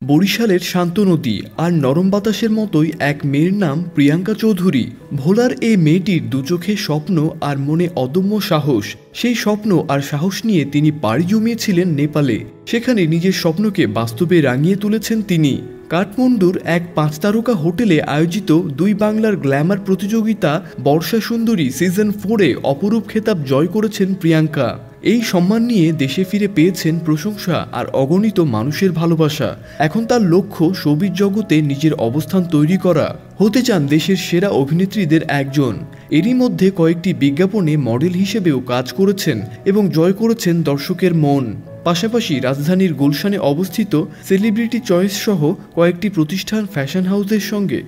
বরিশালের শান্ত নদী আর নরম বাতাসের মতোই এক মেয়ের নাম প্রিয়াঙ্কা চৌধুরী। ভোলার এই মেয়েটির দুচোখে স্বপ্ন আর মনে অদম্য সাহস। সেই স্বপ্ন আর সাহস নিয়ে তিনি পাড়ি জমিয়েছিলেন নেপালে। সেখানে নিজের স্বপ্নকে বাস্তবে রাঙিয়ে তুলেছেন তিনি। কাঠমান্ডুর এক 5 তারকা হোটেলে আয়োজিত দুই বাংলার গ্ল্যামার প্রতিযোগিতা বর্ষা সুন্দরী সিজন 4-এ অপরূপ খেতাব জয় করেছেন প্রিয়াঙ্কা। এই সম্মান নিয়ে দেশে ফিরে পেয়েছেন প্রশংসা আর অগণিত মানুষের ভালোবাসা। এখন তার লক্ষ্য শোবিজ জগতে নিজের অবস্থান তৈরি করা। হতে চান দেশের সেরা অভিনেত্রীদের একজন। এরই মধ্যে কয়েকটি বিজ্ঞাপনে মডেল হিসেবেও কাজ করেছেন এবং জয় করেছেন দর্শকের মন। পাশাপাশি রাজধানীর গুলশানে অবস্থিত সেলিব্রিটি চয়েস সহ কয়েকটি প্রতিষ্ঠান ফ্যাশন হাউসের সঙ্গে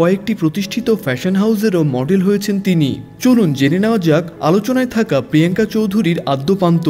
কয়েকটি প্রতিষ্ঠিত ফ্যাশন হাউসেরও মডেল হয়েছেন তিনি। চলুন জেনে নেওয়া যাক আলোচনায় থাকা প্রিয়াঙ্কা চৌধুরীর আদ্যোপান্ত।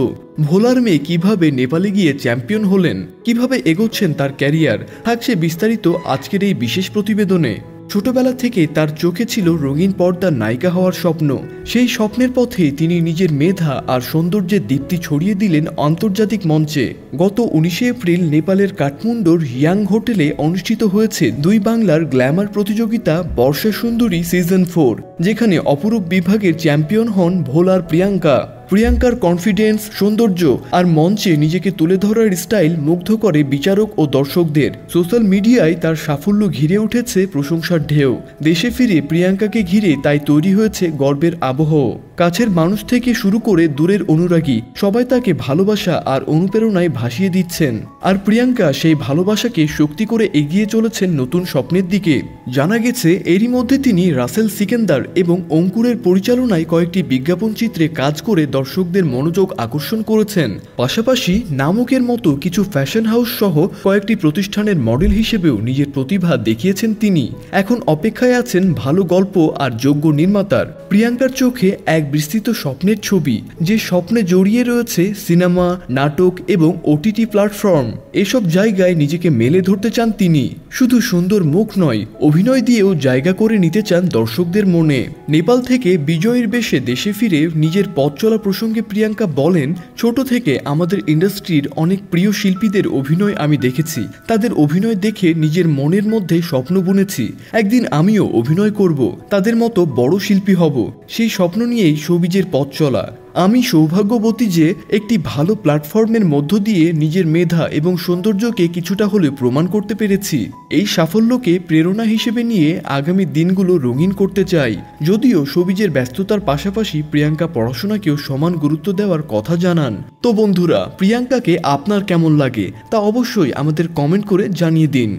ভোলার মেয়ে কিভাবে নেপালে গিয়ে চ্যাম্পিয়ন হলেন, কিভাবে এগোচ্ছেন তার ক্যারিয়ার, থাকছে বিস্তারিত আজকের এই বিশেষ প্রতিবেদনে। ছোটবেলা থেকে তার চোখে ছিল রঙিন পর্দার নায়িকা হওয়ার স্বপ্ন। সেই স্বপ্নের পথে তিনি নিজের মেধা আর সৌন্দর্যের দীপ্তি ছড়িয়ে দিলেন আন্তর্জাতিক মঞ্চে। গত 19 এপ্রিল নেপালের কাঠমান্ডুর হিয়াং হোটেলে অনুষ্ঠিত হয়েছে দুই বাংলার গ্ল্যামার প্রতিযোগিতা বর্ষা সুন্দরী সিজন 4, যেখানে অপরূপ বিভাগের চ্যাম্পিয়ন হন ভোলার প্রিয়াঙ্কা। প্রিয়াঙ্কার কনফিডেন্স, সৌন্দর্য আর মঞ্চে নিজেকে তুলে ধরার স্টাইল মুগ্ধ করে বিচারক ও দর্শকদের। সোশ্যাল মিডিয়ায় তার সাফল্য ঘিরে উঠেছে প্রশংসার ঢেউ। দেশে ফিরে প্রিয়াঙ্কাকে ঘিরে তাই তৈরি হয়েছে গর্বের আবহ। কাছের মানুষ থেকে শুরু করে দূরের অনুরাগী সবাই তাকে ভালোবাসা আর অনুপ্রেরণায় ভাসিয়ে দিচ্ছেন। আর প্রিয়াঙ্কা সেই ভালোবাসাকে শক্তি করে এগিয়ে চলেছেন নতুন স্বপ্নের দিকে। জানা গেছে এরই মধ্যে তিনি রাসেল সিকেন্দার এবং অঙ্কুরের পরিচালনায় কয়েকটি বিজ্ঞাপন চিত্রে কাজ করে দর্শকদের মনোযোগ আকর্ষণ করেছেন। পাশাপাশি নামকের মতো কিছু ফ্যাশন হাউস সহ কয়েকটি প্রতিষ্ঠানের মডেল হিসেবেও নিজের প্রতিভা দেখিয়েছেন তিনি। এখন অপেক্ষায় আছেন ভালো গল্প আর যোগ্য নির্মাতার। প্রিয়াঙ্কার চোখে এক বিস্তৃত স্বপ্নের ছবি, যে স্বপ্নে জড়িয়ে রয়েছে সিনেমা, নাটক এবং ওটিটি প্ল্যাটফর্ম। এসব জায়গায় নিজেকে মেলে ধরতে চান তিনি। শুধু সুন্দর মুখ নয়, অভিনয় দিয়েও জায়গা করে নিতে চান দর্শকদের মনে। নেপাল থেকে বিজয়ীর বেশে দেশে ফিরে নিজের পথ চলা প্রসঙ্গে প্রিয়াঙ্কা বলেন, ছোট থেকে আমাদের ইন্ডাস্ট্রির অনেক প্রিয় শিল্পীদের অভিনয় আমি দেখেছি। তাদের অভিনয় দেখে নিজের মনের মধ্যে স্বপ্ন বুনেছি, একদিন আমিও অভিনয় করব, তাদের মতো বড় শিল্পী হব। সেই স্বপ্ন নিয়েই শোবিজের পথ চলা। আমি সৌভাগ্যবতী যে একটি ভালো প্ল্যাটফর্মের মধ্য দিয়ে নিজের মেধা এবং সৌন্দর্যকে কিছুটা হলেও প্রমাণ করতে পেরেছি। এই সাফল্যকে প্রেরণা হিসেবে নিয়ে আগামী দিনগুলো রঙিন করতে চাই। যদিও শোবিজের ব্যস্ততার পাশাপাশি প্রিয়াঙ্কা পড়াশোনাকেও সমান গুরুত্ব দেওয়ার কথা জানান। তো বন্ধুরা, প্রিয়াঙ্কাকে আপনার কেমন লাগে তা অবশ্যই আমাদের কমেন্ট করে জানিয়ে দিন।